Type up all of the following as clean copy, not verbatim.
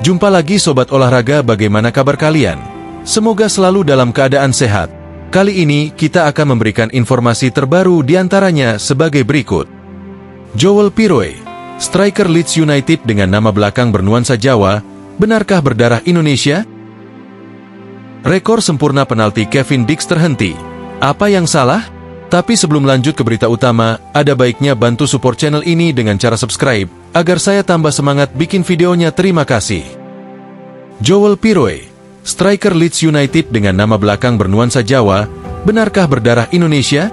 Jumpa lagi Sobat Olahraga, bagaimana kabar kalian? Semoga selalu dalam keadaan sehat. Kali ini kita akan memberikan informasi terbaru diantaranya sebagai berikut. Joel Piroe, striker Leeds United dengan nama belakang bernuansa Jawa, benarkah berdarah Indonesia? Rekor sempurna penalti Kevin Dix terhenti. Apa yang salah? Tapi sebelum lanjut ke berita utama, ada baiknya bantu support channel ini dengan cara subscribe, agar saya tambah semangat bikin videonya. Terima kasih. Joel Piroe, striker Leeds United dengan nama belakang bernuansa Jawa, benarkah berdarah Indonesia?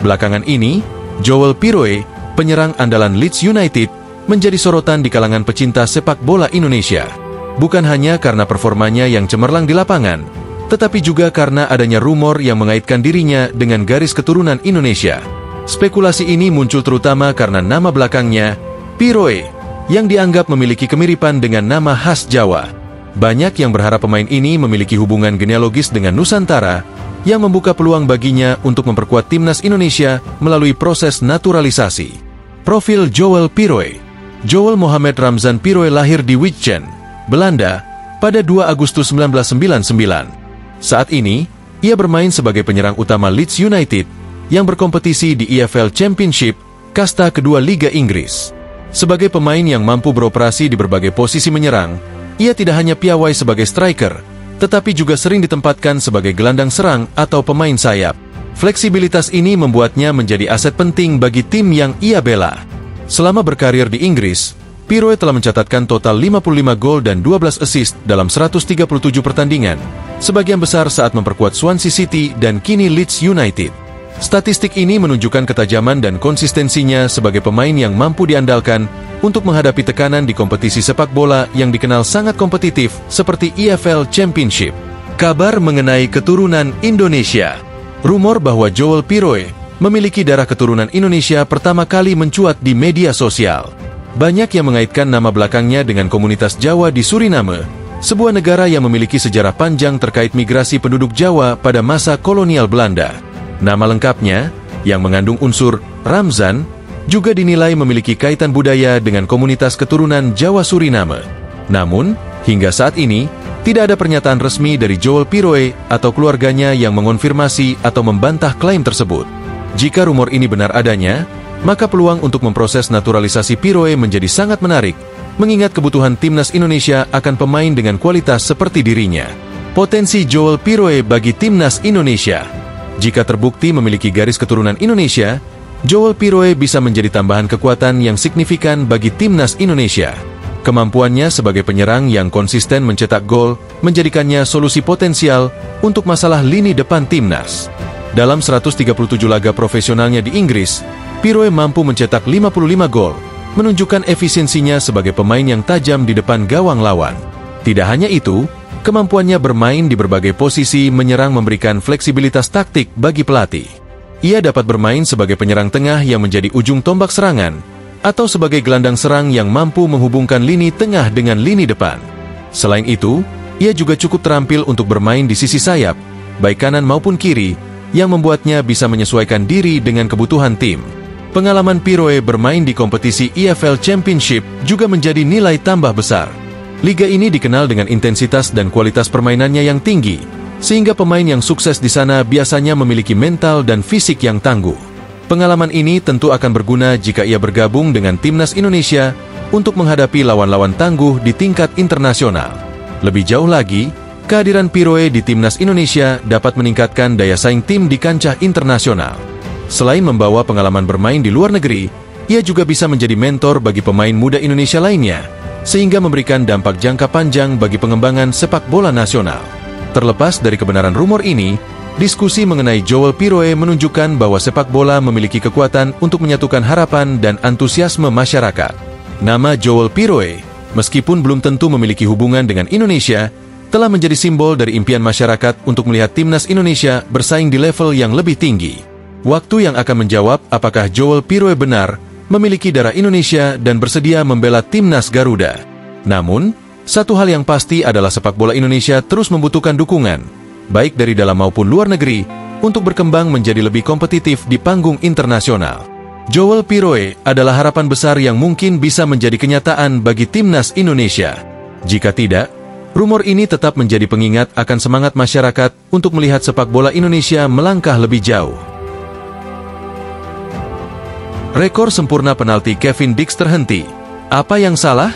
Belakangan ini, Joel Piroe, penyerang andalan Leeds United, menjadi sorotan di kalangan pecinta sepak bola Indonesia. Bukan hanya karena performanya yang cemerlang di lapangan, tetapi juga karena adanya rumor yang mengaitkan dirinya dengan garis keturunan Indonesia. Spekulasi ini muncul terutama karena nama belakangnya, Piroe, yang dianggap memiliki kemiripan dengan nama khas Jawa. Banyak yang berharap pemain ini memiliki hubungan genealogis dengan Nusantara, yang membuka peluang baginya untuk memperkuat timnas Indonesia melalui proses naturalisasi. Profil Joel Piroe. Joel Mohamed Ramzan Piroe lahir di Wijchen, Belanda, pada 2 Agustus 1999. Saat ini, ia bermain sebagai penyerang utama Leeds United yang berkompetisi di EFL Championship, kasta kedua Liga Inggris. Sebagai pemain yang mampu beroperasi di berbagai posisi menyerang, ia tidak hanya piawai sebagai striker, tetapi juga sering ditempatkan sebagai gelandang serang atau pemain sayap. Fleksibilitas ini membuatnya menjadi aset penting bagi tim yang ia bela. Selama berkarir di Inggris, Piroe telah mencatatkan total 55 gol dan 12 assist dalam 137 pertandingan, sebagian besar saat memperkuat Swansea City dan kini Leeds United. Statistik ini menunjukkan ketajaman dan konsistensinya sebagai pemain yang mampu diandalkan untuk menghadapi tekanan di kompetisi sepak bola yang dikenal sangat kompetitif seperti EFL Championship. Kabar mengenai keturunan Indonesia. Rumor bahwa Joel Piroe memiliki darah keturunan Indonesia pertama kali mencuat di media sosial. Banyak yang mengaitkan nama belakangnya dengan komunitas Jawa di Suriname, sebuah negara yang memiliki sejarah panjang terkait migrasi penduduk Jawa pada masa kolonial Belanda. Nama lengkapnya, yang mengandung unsur Ramzan, juga dinilai memiliki kaitan budaya dengan komunitas keturunan Jawa Suriname. Namun, hingga saat ini, tidak ada pernyataan resmi dari Joel Piroe atau keluarganya yang mengonfirmasi atau membantah klaim tersebut. Jika rumor ini benar adanya, maka peluang untuk memproses naturalisasi Piroe menjadi sangat menarik, mengingat kebutuhan timnas Indonesia akan pemain dengan kualitas seperti dirinya. Potensi Joel Piroe bagi timnas Indonesia. Jika terbukti memiliki garis keturunan Indonesia, Joel Piroe bisa menjadi tambahan kekuatan yang signifikan bagi timnas Indonesia. Kemampuannya sebagai penyerang yang konsisten mencetak gol menjadikannya solusi potensial untuk masalah lini depan timnas. Dalam 137 laga profesionalnya di Inggris, Piroe mampu mencetak 55 gol, menunjukkan efisiensinya sebagai pemain yang tajam di depan gawang lawan. Tidak hanya itu, kemampuannya bermain di berbagai posisi menyerang memberikan fleksibilitas taktik bagi pelatih. Ia dapat bermain sebagai penyerang tengah yang menjadi ujung tombak serangan, atau sebagai gelandang serang yang mampu menghubungkan lini tengah dengan lini depan. Selain itu, ia juga cukup terampil untuk bermain di sisi sayap, baik kanan maupun kiri, yang membuatnya bisa menyesuaikan diri dengan kebutuhan tim. Pengalaman Piroe bermain di kompetisi EFL Championship juga menjadi nilai tambah besar. Liga ini dikenal dengan intensitas dan kualitas permainannya yang tinggi, sehingga pemain yang sukses di sana biasanya memiliki mental dan fisik yang tangguh. Pengalaman ini tentu akan berguna jika ia bergabung dengan timnas Indonesia untuk menghadapi lawan-lawan tangguh di tingkat internasional. Lebih jauh lagi, kehadiran Piroe di timnas Indonesia dapat meningkatkan daya saing tim di kancah internasional. Selain membawa pengalaman bermain di luar negeri, ia juga bisa menjadi mentor bagi pemain muda Indonesia lainnya, sehingga memberikan dampak jangka panjang bagi pengembangan sepak bola nasional. Terlepas dari kebenaran rumor ini, diskusi mengenai Joel Piroe menunjukkan bahwa sepak bola memiliki kekuatan untuk menyatukan harapan dan antusiasme masyarakat. Nama Joel Piroe, meskipun belum tentu memiliki hubungan dengan Indonesia, telah menjadi simbol dari impian masyarakat untuk melihat timnas Indonesia bersaing di level yang lebih tinggi. Waktu yang akan menjawab apakah Joel Piroe benar memiliki darah Indonesia dan bersedia membela timnas Garuda. Namun, satu hal yang pasti adalah sepak bola Indonesia terus membutuhkan dukungan, baik dari dalam maupun luar negeri, untuk berkembang menjadi lebih kompetitif di panggung internasional. Joel Piroe adalah harapan besar yang mungkin bisa menjadi kenyataan bagi timnas Indonesia. Jika tidak, rumor ini tetap menjadi pengingat akan semangat masyarakat untuk melihat sepak bola Indonesia melangkah lebih jauh. Rekor sempurna penalti Kevin Dix terhenti. Apa yang salah?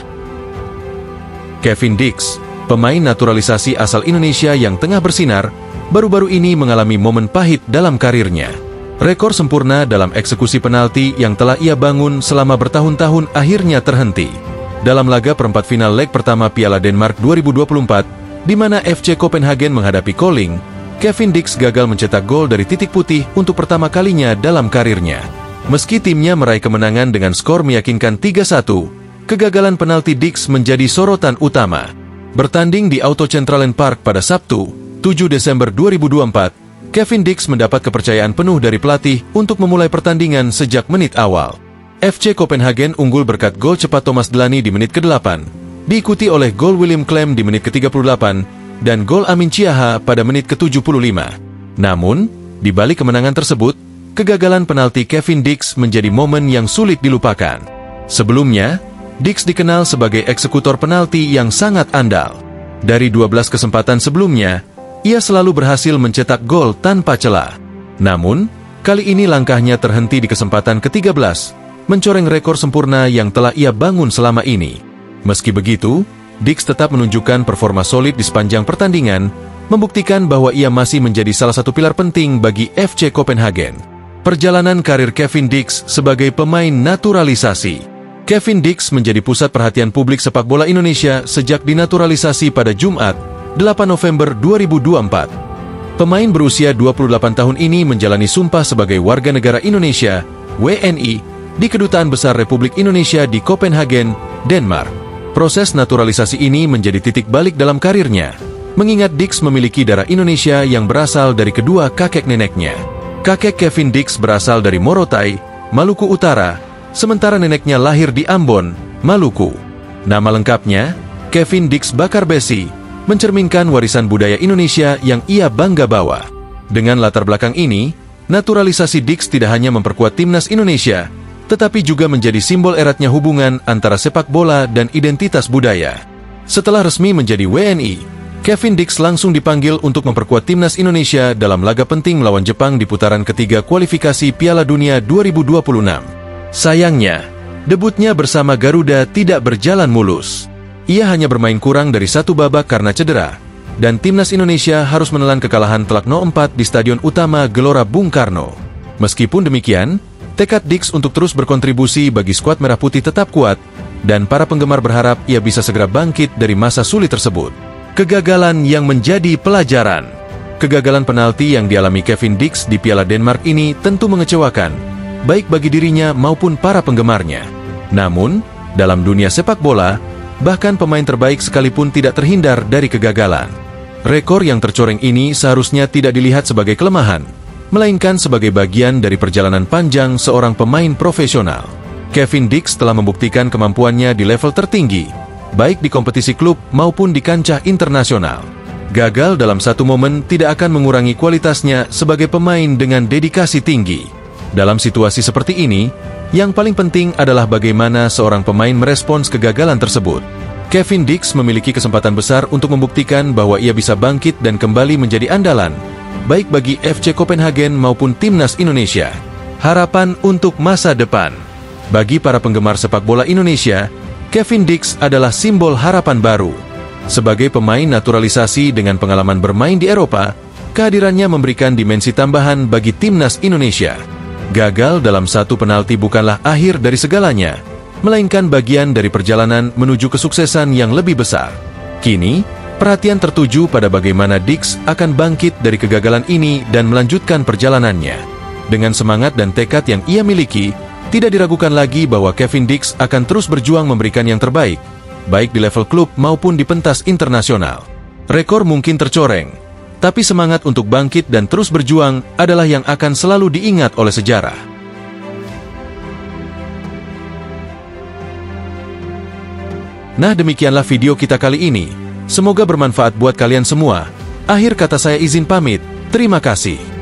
Kevin Dix, pemain naturalisasi asal Indonesia yang tengah bersinar, baru-baru ini mengalami momen pahit dalam karirnya. Rekor sempurna dalam eksekusi penalti yang telah ia bangun selama bertahun-tahun akhirnya terhenti. Dalam laga perempat final leg pertama Piala Denmark 2024, di mana FC Copenhagen menghadapi Kolding, Kevin Dix gagal mencetak gol dari titik putih untuk pertama kalinya dalam karirnya. Meski timnya meraih kemenangan dengan skor meyakinkan 3-1, kegagalan penalti Dix menjadi sorotan utama. Bertanding di Auto Centralen Park pada Sabtu, 7 Desember 2024, Kevin Dix mendapat kepercayaan penuh dari pelatih untuk memulai pertandingan sejak menit awal. FC Copenhagen unggul berkat gol cepat Thomas Delaney di menit ke-8, diikuti oleh gol William Clem di menit ke-38, dan gol Amin Chiaha pada menit ke-75. Namun, di balik kemenangan tersebut, kegagalan penalti Kevin Dix menjadi momen yang sulit dilupakan. Sebelumnya, Dix dikenal sebagai eksekutor penalti yang sangat andal. Dari 12 kesempatan sebelumnya, ia selalu berhasil mencetak gol tanpa celah. Namun, kali ini langkahnya terhenti di kesempatan ke-13, mencoreng rekor sempurna yang telah ia bangun selama ini. Meski begitu, Dix tetap menunjukkan performa solid di sepanjang pertandingan, membuktikan bahwa ia masih menjadi salah satu pilar penting bagi FC Copenhagen. Perjalanan karir Kevin Dix sebagai pemain naturalisasi. Kevin Dix menjadi pusat perhatian publik sepak bola Indonesia sejak dinaturalisasi pada Jumat, 8 November 2024. Pemain berusia 28 tahun ini menjalani sumpah sebagai warga negara Indonesia, WNI, di Kedutaan Besar Republik Indonesia di Copenhagen, Denmark. Proses naturalisasi ini menjadi titik balik dalam karirnya, mengingat Dix memiliki darah Indonesia yang berasal dari kedua kakek neneknya. Kakek Kevin Dix berasal dari Morotai, Maluku Utara, sementara neneknya lahir di Ambon, Maluku. Nama lengkapnya, Kevin Dix Bakarbesi, mencerminkan warisan budaya Indonesia yang ia bangga bawa. Dengan latar belakang ini, naturalisasi Dix tidak hanya memperkuat timnas Indonesia, tetapi juga menjadi simbol eratnya hubungan antara sepak bola dan identitas budaya. Setelah resmi menjadi WNI, Kevin Dix langsung dipanggil untuk memperkuat timnas Indonesia dalam laga penting melawan Jepang di putaran ketiga kualifikasi Piala Dunia 2026. Sayangnya, debutnya bersama Garuda tidak berjalan mulus. Ia hanya bermain kurang dari satu babak karena cedera, dan timnas Indonesia harus menelan kekalahan telak 0-4 di Stadion Utama Gelora Bung Karno. Meskipun demikian, tekad Dix untuk terus berkontribusi bagi skuad Merah Putih tetap kuat, dan para penggemar berharap ia bisa segera bangkit dari masa sulit tersebut. Kegagalan yang menjadi pelajaran. Kegagalan penalti yang dialami Kevin Dix di Piala Denmark ini tentu mengecewakan, baik bagi dirinya maupun para penggemarnya. Namun, dalam dunia sepak bola, bahkan pemain terbaik sekalipun tidak terhindar dari kegagalan. Rekor yang tercoreng ini seharusnya tidak dilihat sebagai kelemahan, melainkan sebagai bagian dari perjalanan panjang seorang pemain profesional. Kevin Dix telah membuktikan kemampuannya di level tertinggi, baik di kompetisi klub maupun di kancah internasional. Gagal dalam satu momen tidak akan mengurangi kualitasnya sebagai pemain dengan dedikasi tinggi. Dalam situasi seperti ini, yang paling penting adalah bagaimana seorang pemain merespons kegagalan tersebut. Kevin Dix memiliki kesempatan besar untuk membuktikan bahwa ia bisa bangkit dan kembali menjadi andalan, baik bagi FC Copenhagen maupun timnas Indonesia. Harapan untuk masa depan. Bagi para penggemar sepak bola Indonesia, Kevin Dix adalah simbol harapan baru. Sebagai pemain naturalisasi dengan pengalaman bermain di Eropa, kehadirannya memberikan dimensi tambahan bagi timnas Indonesia. Gagal dalam satu penalti bukanlah akhir dari segalanya, melainkan bagian dari perjalanan menuju kesuksesan yang lebih besar. Kini, perhatian tertuju pada bagaimana Dix akan bangkit dari kegagalan ini dan melanjutkan perjalanannya. Dengan semangat dan tekad yang ia miliki, tidak diragukan lagi bahwa Kevin Dix akan terus berjuang memberikan yang terbaik, baik di level klub maupun di pentas internasional. Rekor mungkin tercoreng, tapi semangat untuk bangkit dan terus berjuang adalah yang akan selalu diingat oleh sejarah. Nah, demikianlah video kita kali ini. Semoga bermanfaat buat kalian semua. Akhir kata saya izin pamit. Terima kasih.